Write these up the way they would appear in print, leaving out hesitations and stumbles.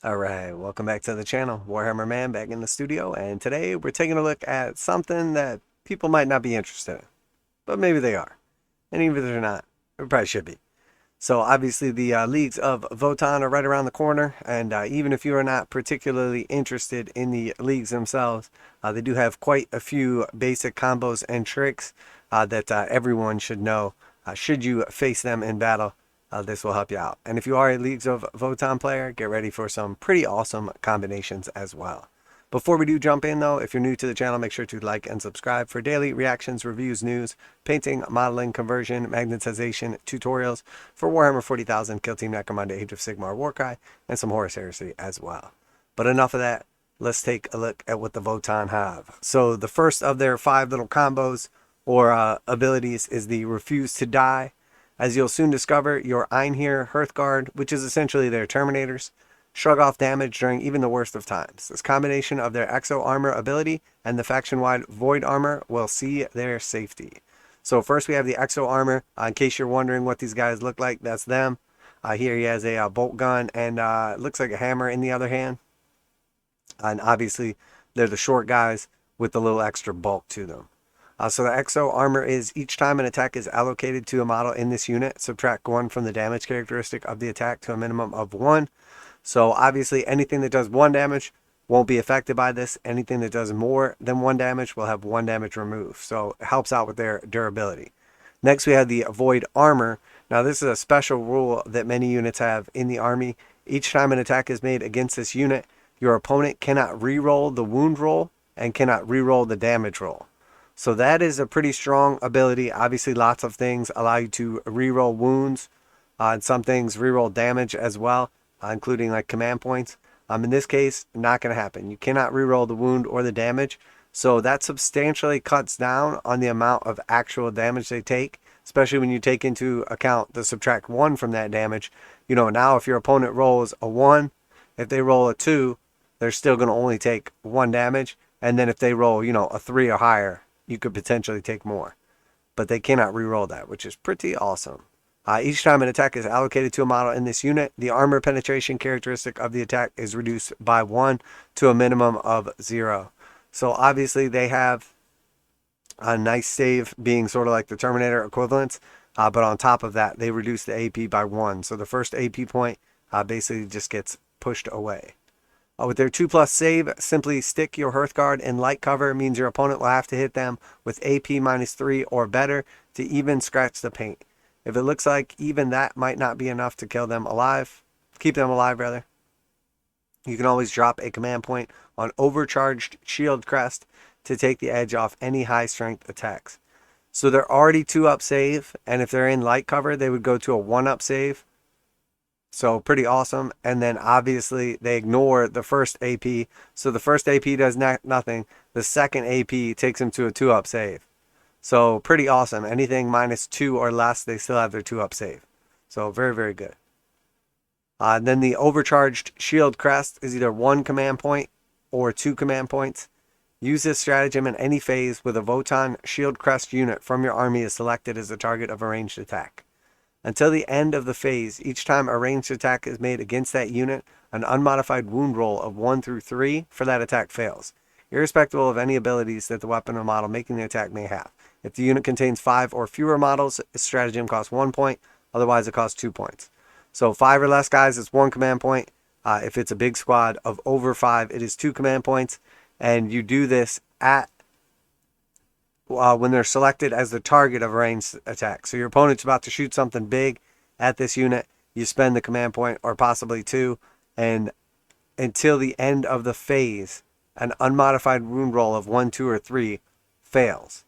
Alright, welcome back to the channel. Warhammer Man back in the studio, and today we're taking a look at something that people might not be interested in, but maybe they are. And even if they're not, they probably should be. So obviously the Leagues of Votann are right around the corner, and even if you are not particularly interested in the leagues themselves, they do have quite a few basic combos and tricks that everyone should know should you face them in battle. This will help you out. And if you are a Leagues of Votann player, get ready for some pretty awesome combinations as well. Before we do jump in though, if you're new to the channel, make sure to like and subscribe for daily reactions, reviews, news, painting, modeling, conversion, magnetization, tutorials for Warhammer 40,000, Kill Team Necromunda, Age of Sigmar, Warcry, and some Horus Heresy as well. But enough of that, let's take a look at what the Votann have. So the first of their 5 little combos or abilities is the Refuse to Die. As you'll soon discover, your Einherjar Hearthguard, which is essentially their Terminators, shrug off damage during even the worst of times. This combination of their Exo Armor ability and the faction-wide Void Armor will see their safety. So first we have the Exo Armor. In case you're wondering what these guys look like, that's them. Here he has a bolt gun and it looks like a hammer in the other hand. And obviously they're the short guys with the little extra bulk to them. So the Exo Armor is each time an attack is allocated to a model in this unit, subtract 1 from the damage characteristic of the attack to a minimum of 1. So obviously anything that does 1 damage won't be affected by this. Anything that does more than 1 damage will have 1 damage removed. So it helps out with their durability. Next we have the Void Armor. Now this is a special rule that many units have in the army. Each time an attack is made against this unit, your opponent cannot re-roll the wound roll and cannot re-roll the damage roll. So that is a pretty strong ability. Obviously, lots of things allow you to reroll wounds, and some things reroll damage as well, including like command points. In this case, not going to happen. You cannot reroll the wound or the damage. So that substantially cuts down on the amount of actual damage they take, especially when you take into account the subtract 1 from that damage. You know, now if your opponent rolls a 1, if they roll a 2, they're still going to only take 1 damage. And then if they roll, you know, a 3 or higher, you could potentially take more. But they cannot re-roll that, which is pretty awesome. Each time an attack is allocated to a model in this unit, the armor penetration characteristic of the attack is reduced by 1 to a minimum of 0. So obviously they have a nice save being sort of like the Terminator equivalents. But on top of that, they reduce the AP by 1. So the first AP point basically just gets pushed away. With their 2+ save, simply stick your Hearthguard in light cover. Means your opponent will have to hit them with AP -3 or better to even scratch the paint. If it looks like even that might not be enough to kill them alive, keep them alive rather, you can always drop a command point on Overcharged Shield Crest to take the edge off any high strength attacks. So they're already 2-up save, and if they're in light cover, they would go to a 1-up save. So pretty awesome. And then obviously they ignore the first AP. So the first AP does nothing. The second AP takes them to a 2-up save. So pretty awesome. Anything -2 or less, they still have their 2-up save. So very, very good. Then the Overcharged Shield Crest is either 1 command point or 2 command points. Use this stratagem in any phase with a Votann Shield Crest unit from your army is selected as the target of a ranged attack. Until the end of the phase, each time a ranged attack is made against that unit, an unmodified wound roll of 1 through 3 for that attack fails, irrespective of any abilities that the weapon or model making the attack may have. If the unit contains 5 or fewer models, its stratagem costs 1 point, otherwise it costs 2 points. So 5 or less guys, it's 1 command point. If it's a big squad of over 5, it is 2 command points. And you do this at when they're selected as the target of a ranged attack. So your opponent's about to shoot something big at this unit, you spend the command point or possibly 2, and until the end of the phase, an unmodified wound roll of 1, 2, or 3 fails.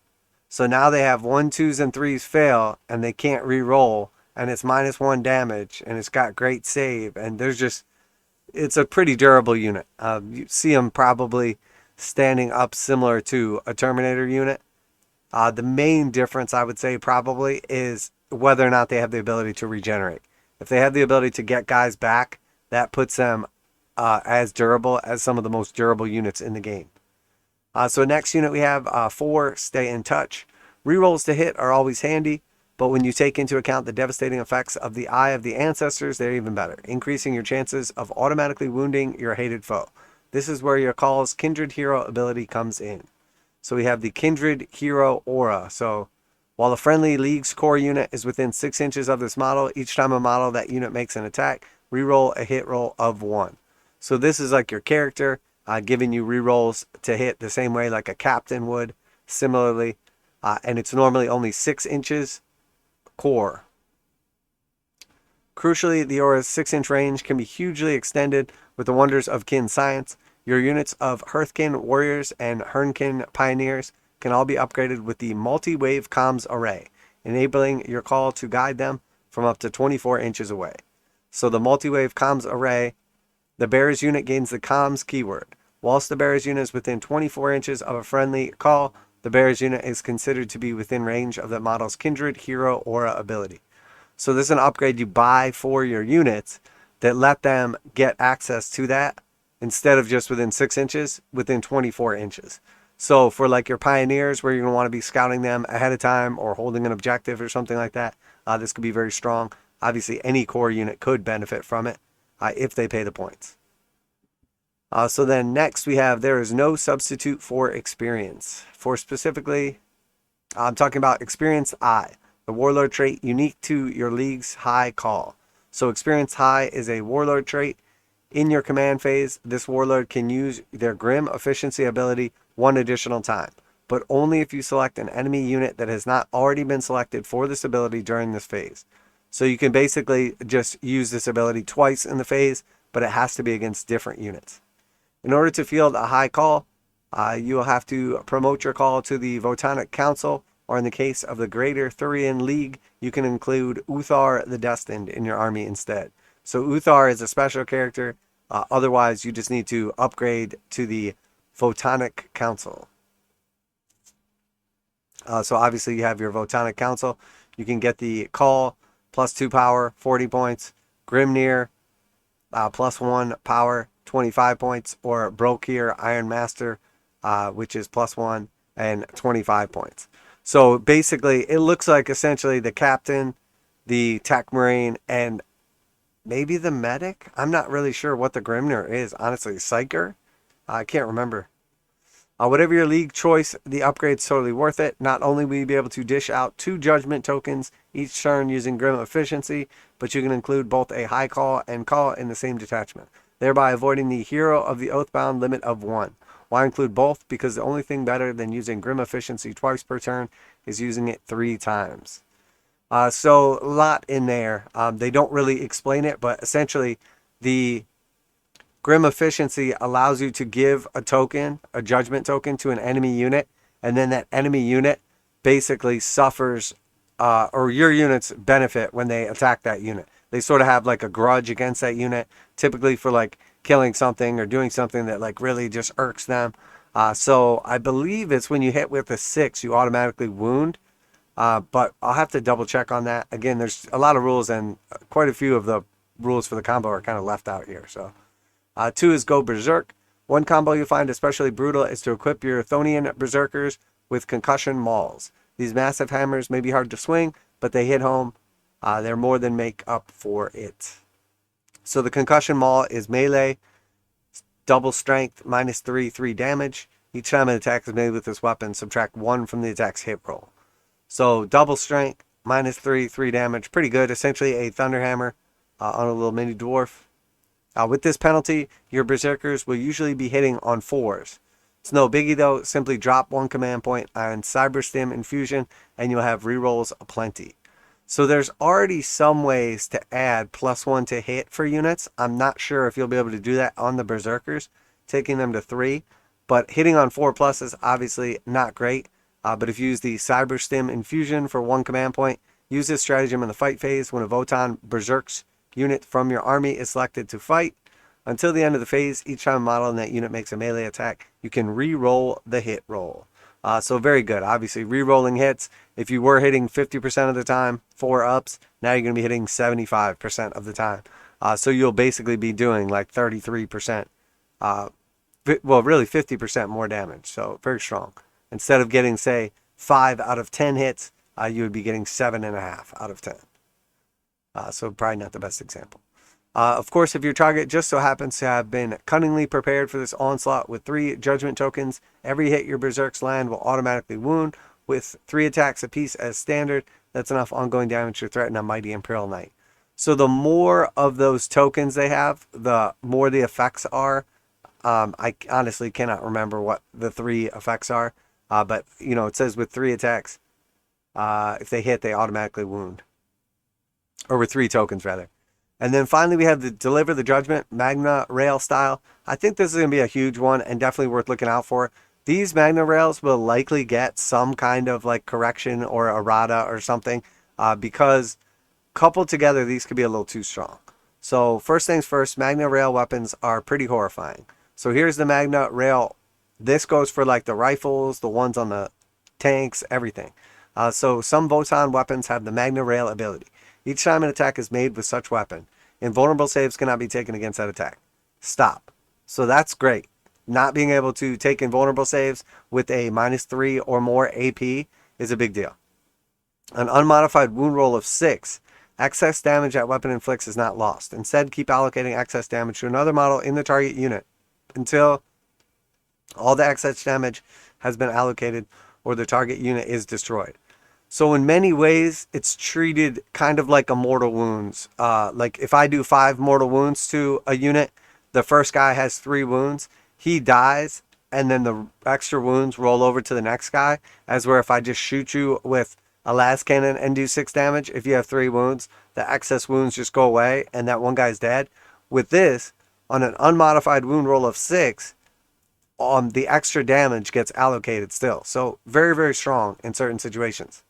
So now they have 1, 2s, and 3s fail, and they can't re-roll, and it's -1 damage, and it's got great save, and there's just, it's a pretty durable unit. You see them probably standing up similar to a Terminator unit. The main difference, I would say, probably is whether or not they have the ability to regenerate. If they have the ability to get guys back, that puts them as durable as some of the most durable units in the game. So next unit we have 4, Stay in Touch. Rerolls to hit are always handy, but when you take into account the devastating effects of the Eye of the Ancestors, they're even better, increasing your chances of automatically wounding your hated foe. This is where your call's Kindred Hero ability comes in. So we have the Kindred Hero Aura. So while a friendly League's core unit is within 6 inches of this model, each time a model of that unit makes an attack, reroll a hit roll of 1. So this is like your character, giving you rerolls to hit the same way like a captain would, similarly. And it's normally only 6 inches core. Crucially, the aura's 6-inch range can be hugely extended with the wonders of kin science. Your units of Hearthkin Warriors and Hernkin Pioneers can all be upgraded with the multi-wave comms array, enabling your call to guide them from up to 24 inches away. So the multi-wave comms array, the bearer's unit gains the comms keyword. Whilst the bearer's unit is within 24 inches of a friendly call, the bearer's unit is considered to be within range of the model's Kindred Hero Aura ability. So this is an upgrade you buy for your units that let them get access to that instead of just within 6 inches, within 24 inches. So for like your pioneers where you're going to want to be scouting them ahead of time or holding an objective or something like that, this could be very strong. Obviously, any core unit could benefit from it if they pay the points. So then next we have there is no substitute for experience. For specifically, I'm talking about Experience I, the Warlord trait unique to your League's high call. So Experience High is a Warlord trait. In your command phase, this Warlord can use their Grim Efficiency ability one additional time, but only if you select an enemy unit that has not already been selected for this ability during this phase. So you can basically just use this ability twice in the phase, but it has to be against different units. In order to field a high call, you will have to promote your call to the Votannic Council, or in the case of the Greater Thurian League, you can include Uthar the Destined in your army instead. So Uthar is a special character. Otherwise, you just need to upgrade to the Votannic Council. So obviously you have your Votannic Council. You can get the call, +2 power, 40 points. Grimnir, +1 power, 25 points. Or Brokir Iron Master, which is +1 and 25 points. So basically, it looks like essentially the captain, the tech marine, and maybe the medic. I'm not really sure what the Grimnir is, honestly. Psyker? I can't remember. Whatever your league choice, the upgrade's totally worth it. Not only will you be able to dish out 2 judgment tokens each turn using Grim Efficiency, but you can include both a high call and call in the same detachment, thereby avoiding the Hero of the Oathbound limit of 1. Why include both? Because the only thing better than using Grim Efficiency twice per turn is using it 3 times. So a lot in there. They don't really explain it, but essentially the Grim Efficiency allows you to give a token, a judgment token, to an enemy unit, and then that enemy unit basically suffers, or your units benefit when they attack that unit. They sort of have like a grudge against that unit, typically for like killing something or doing something that like really just irks them. So I believe it's when you hit with a 6, you automatically wound. But I'll have to double check on that. Again, there's a lot of rules, and quite a few of the rules for the combo are kind of left out here. So 2 is Go Berserk. One combo you find especially brutal is to equip your Chthonian Berserkers with concussion mauls. These massive hammers may be hard to swing, but they hit home. They're more than make up for it. So the concussion maul is melee, double strength, -3, 3 damage. Each time an attack is made with this weapon, subtract 1 from the attack's hit roll. So double strength, -3, 3 damage. Pretty good. Essentially a Thunderhammer on a little mini dwarf. With this penalty, your Berserkers will usually be hitting on 4s. It's no biggie though. Simply drop 1 command point on Cyberstim Infusion and you'll have rerolls aplenty. So there's already some ways to add +1 to hit for units. I'm not sure if you'll be able to do that on the Berserkers, taking them to 3. But hitting on 4+ is obviously not great. But if you use the Cyberstim Infusion for 1 command point, use this stratagem in the fight phase when a Votann Berserks unit from your army is selected to fight. Until the end of the phase, each time a model in that unit makes a melee attack, you can re-roll the hit roll. So very good. Obviously, re-rolling hits. If you were hitting 50% of the time, 4 ups, now you're going to be hitting 75% of the time. So you'll basically be doing like 33%, well, really 50% more damage. So very strong. Instead of getting, say, 5 out of 10 hits, you would be getting 7.5 out of 10. So probably not the best example. Of course, if your target just so happens to have been cunningly prepared for this onslaught with 3 judgment tokens, every hit your berserks land will automatically wound with 3 attacks apiece as standard. That's enough ongoing damage to threaten a mighty Imperial Knight. So the more of those tokens they have, the more the effects are. I honestly cannot remember what the 3 effects are, but you know, it says with 3 attacks, if they hit, they automatically wound. Or with 3 tokens, rather. And then finally, we have the Deliver the Judgment, Magna Rail style. I think this is going to be a huge one and definitely worth looking out for. These Magna Rails will likely get some kind of like correction or errata or something because coupled together, these could be a little too strong. So first things first, Magna Rail weapons are pretty horrifying. So here's the Magna Rail. This goes for like the rifles, the ones on the tanks, everything. So some Votann weapons have the Magna Rail ability. Each time an attack is made with such weapon, invulnerable saves cannot be taken against that attack. Stop. So that's great. Not being able to take invulnerable saves with a -3 or more AP is a big deal. An unmodified wound roll of 6. Excess damage that weapon inflicts is not lost. Instead, keep allocating excess damage to another model in the target unit until all the excess damage has been allocated or the target unit is destroyed. So in many ways, it's treated kind of like a mortal wounds. Like if I do 5 mortal wounds to a unit, the first guy has 3 wounds, he dies, and then the extra wounds roll over to the next guy. As where if I just shoot you with a las cannon and do 6 damage, if you have 3 wounds, the excess wounds just go away and that one guy's dead. With this, on an unmodified wound roll of 6, the extra damage gets allocated still. So very, very strong in certain situations.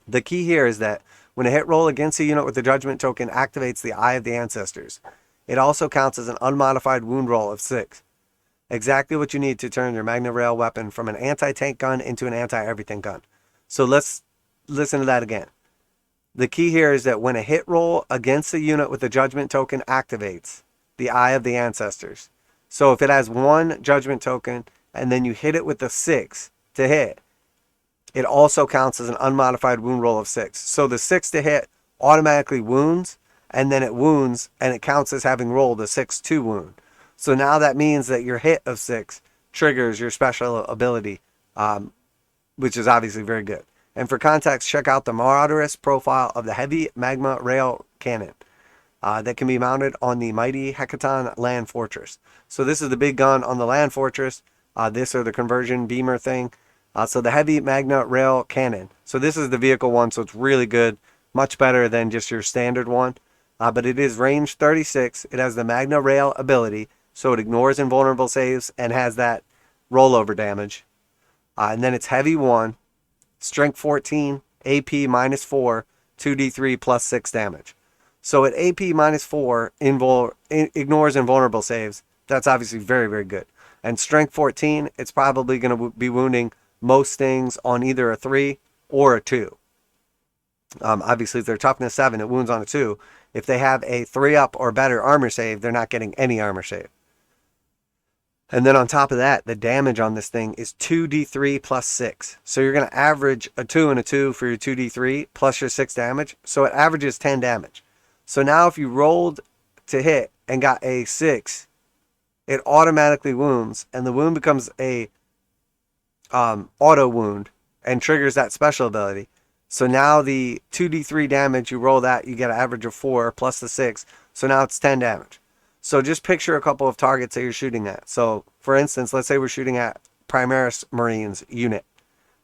The key here is that when a hit roll against a unit with the judgment token activates the Eye of the Ancestors, it also counts as an unmodified wound roll of 6. Exactly what you need to turn your Magna Rail weapon from an anti-tank gun into an anti-everything gun. So let's listen to that again. The key here is that when a hit roll against a unit with the judgment token activates the Eye of the Ancestors. So if it has 1 judgment token and then you hit it with the 6 to hit, it also counts as an unmodified wound roll of 6. So the 6 to hit automatically wounds, and then it wounds, and it counts as having rolled a 6 to wound. So now that means that your hit of 6 triggers your special ability, which is obviously very good. And for context, check out the Marauderist profile of the Heavy Magma Rail Cannon that can be mounted on the mighty Hecaton Land Fortress. So this is the big gun on the Land Fortress. This or the conversion beamer thing. So the Heavy Magna Rail Cannon. So this is the vehicle one, so it's really good. Much better than just your standard one. But it is range 36. It has the Magna Rail ability, so it ignores invulnerable saves and has that rollover damage. And then it's Heavy 1, Strength 14, AP -4, 2d3 plus 6 damage. So at AP -4, ignores invulnerable saves. That's obviously very, very good. And Strength 14, it's probably going to be wounding most things on either a 3 or a 2. Obviously, if they're toughness 7, it wounds on a 2. If they have a 3-up or better armor save, they're not getting any armor save. And then on top of that, the damage on this thing is 2d3 plus 6. So you're going to average a 2 and a 2 for your 2d3 plus your 6 damage. So it averages 10 damage. So now if you rolled to hit and got a 6, it automatically wounds, and the wound becomes a auto wound and triggers that special ability. So now the 2d3 damage, you roll that, you get an average of 4 plus the 6. So now it's 10 damage. So just picture a couple of targets that you're shooting at. So for instance, let's say we're shooting at Primaris Marines unit.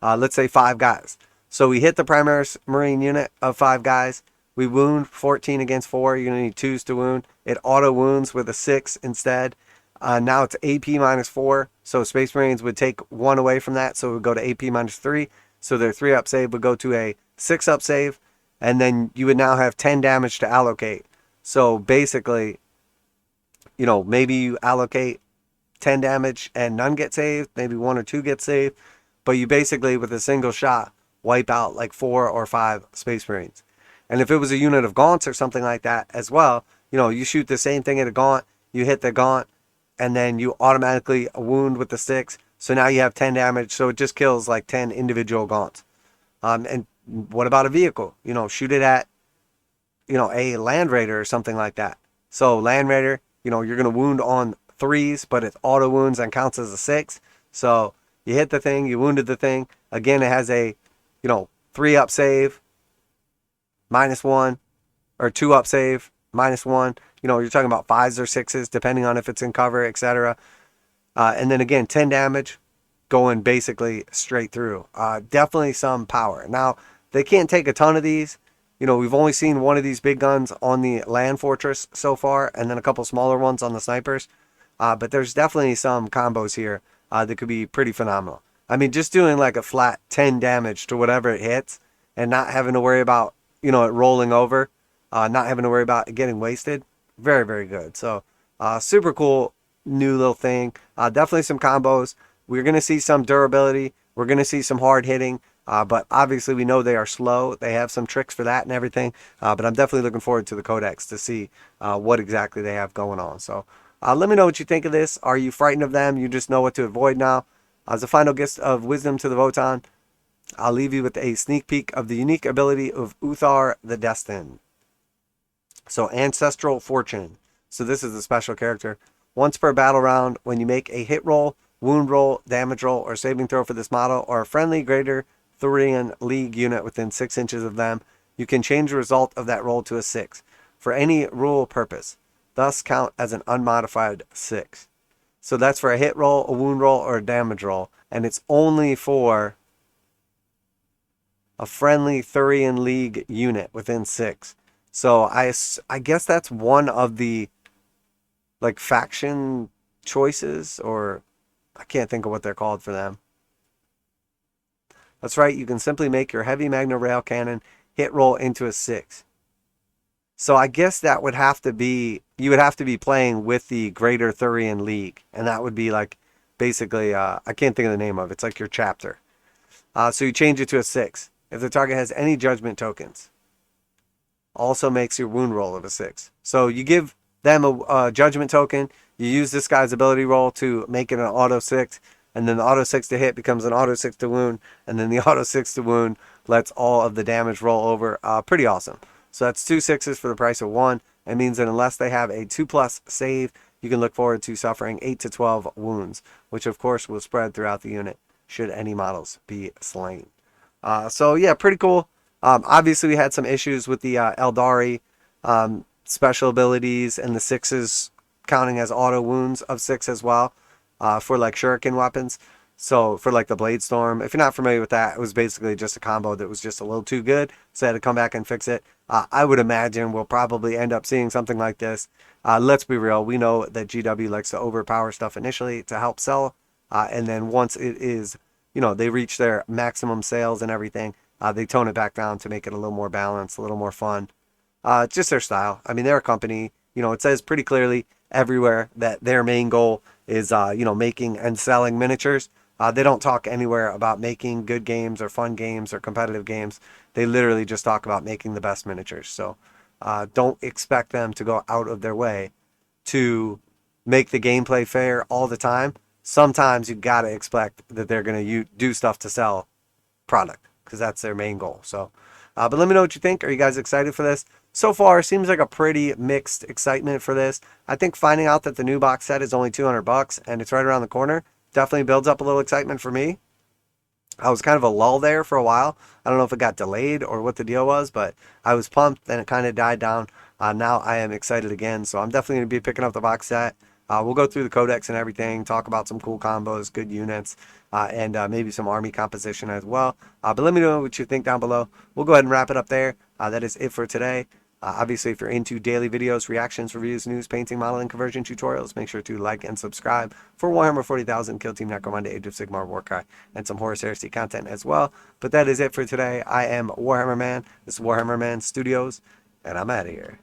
Let's say 5 guys. So we hit the Primaris Marine unit of 5 guys. We wound 14 against 4. You're going to need 2s to wound. It auto wounds with a 6 instead. Now it's AP -4, so Space Marines would take 1 away from that, so it would go to AP -3. So their 3-up save would go to a 6-up save, and then you would now have 10 damage to allocate. So basically, you know, maybe you allocate 10 damage and none get saved, maybe 1 or 2 get saved, but you basically, with a single shot, wipe out like 4 or 5 Space Marines. And if it was a unit of gaunts or something like that as well, you know, you shoot the same thing at a gaunt, you hit the gaunt, and then you automatically wound with the 6. So now you have 10 damage. So it just kills like 10 individual gaunts. And What about a vehicle? You know, shoot it at, you know, a land raider or something like that. So land raider, you know, you're going to wound on 3s, but it auto wounds and counts as a 6. So you hit the thing, you wounded the thing. Again, it has a, you know, 3-up save, -1, or 2-up save, -1. You know, you're talking about 5s or 6s, depending on if it's in cover, etc. And then again, 10 damage, going basically straight through. Definitely some power. Now, they can't take a ton of these. You know, we've only seen one of these big guns on the land fortress so far, and then a couple smaller ones on the snipers. But there's definitely some combos here that could be pretty phenomenal. I mean, just doing like a flat 10 damage to whatever it hits and not having to worry about, you know, it rolling over, not having to worry about it getting wasted. Very, very good. So, super cool new little thing. Definitely some combos. We're going to see some durability. We're going to see some hard hitting. But obviously we know they are slow. They have some tricks for that and everything. But I'm definitely looking forward to the codex to see what exactly they have going on. So let me know what you think of this. Are you frightened of them? You just know what to avoid now. As a final gift of wisdom to the Votann, I'll leave you with a sneak peek of the unique ability of Uthar the Destined. So Ancestral Fortune. So this is a special character. Once per battle round, when you make a hit roll, wound roll, damage roll, or saving throw for this model, or a friendly greater Thurian League unit within 6 inches of them, you can change the result of that roll to a 6 for any rule purpose, thus count as an unmodified 6. So that's for a hit roll, a wound roll, or a damage roll, and it's only for a friendly Thurian League unit within 6. So I guess that's one of the like faction choices, or I can't think of what they're called for them. That's right, you can simply make your heavy magna rail cannon hit roll into a 6. So I guess that would have to be, you would have to be playing with the Greater Thurian League. And that would be like, basically, I can't think of the name of it. It's like your chapter. So you change it to a 6. If the target has any judgment tokens, also makes your wound roll of a 6. So you give them a judgment token. You use this guy's ability roll to make it an auto 6. And then the auto 6 to hit becomes an auto 6 to wound. And then the auto 6 to wound lets all of the damage roll over. Pretty awesome. So that's 2 6s for the price of 1. It means that unless they have a 2+ save, you can look forward to suffering 8 to 12 wounds, which of course will spread throughout the unit should any models be slain. So yeah, pretty cool. Obviously we had some issues with the Eldari special abilities and the 6s counting as auto wounds of 6 as well, for like shuriken weapons. So for like the Blade Storm, if you're not familiar with that, it was basically just a combo that was just a little too good. So I had to come back and fix it. I would imagine we'll probably end up seeing something like this. Let's be real. We know that GW likes to overpower stuff initially to help sell. And then once it is, you know, they reach their maximum sales and everything, they tone it back down to make it a little more balanced, a little more fun. It's just their style. I mean, they're a company, you know, it says pretty clearly everywhere that their main goal is, you know, making and selling miniatures. They don't talk anywhere about making good games or fun games or competitive games. They literally just talk about making the best miniatures. So don't expect them to go out of their way to make the gameplay fair all the time. Sometimes you got to expect that they're going to do stuff to sell product because that's their main goal. So, but let me know what you think. Are you guys excited for this? So far, seems like a pretty mixed excitement for this. I think finding out that the new box set is only $200 and it's right around the corner definitely builds up a little excitement for me. I was kind of a lull there for a while. I don't know if it got delayed or what the deal was, but I was pumped, then it kind of died down. Now I am excited again, so I'm definitely going to be picking up the box set. We'll go through the codex and everything, talk about some cool combos, good units, and maybe some army composition as well. But let me know what you think down below. We'll go ahead and wrap it up there. That is it for today. Obviously, if you're into daily videos, reactions, reviews, news, painting, modeling, conversion tutorials, make sure to like and subscribe for Warhammer 40,000, Kill Team Necromunda, Age of Sigmar, Warcry, and some Horus Heresy content as well. But that is it for today. I am Warhammer Man. This is Warhammer Man Studios, and I'm out of here.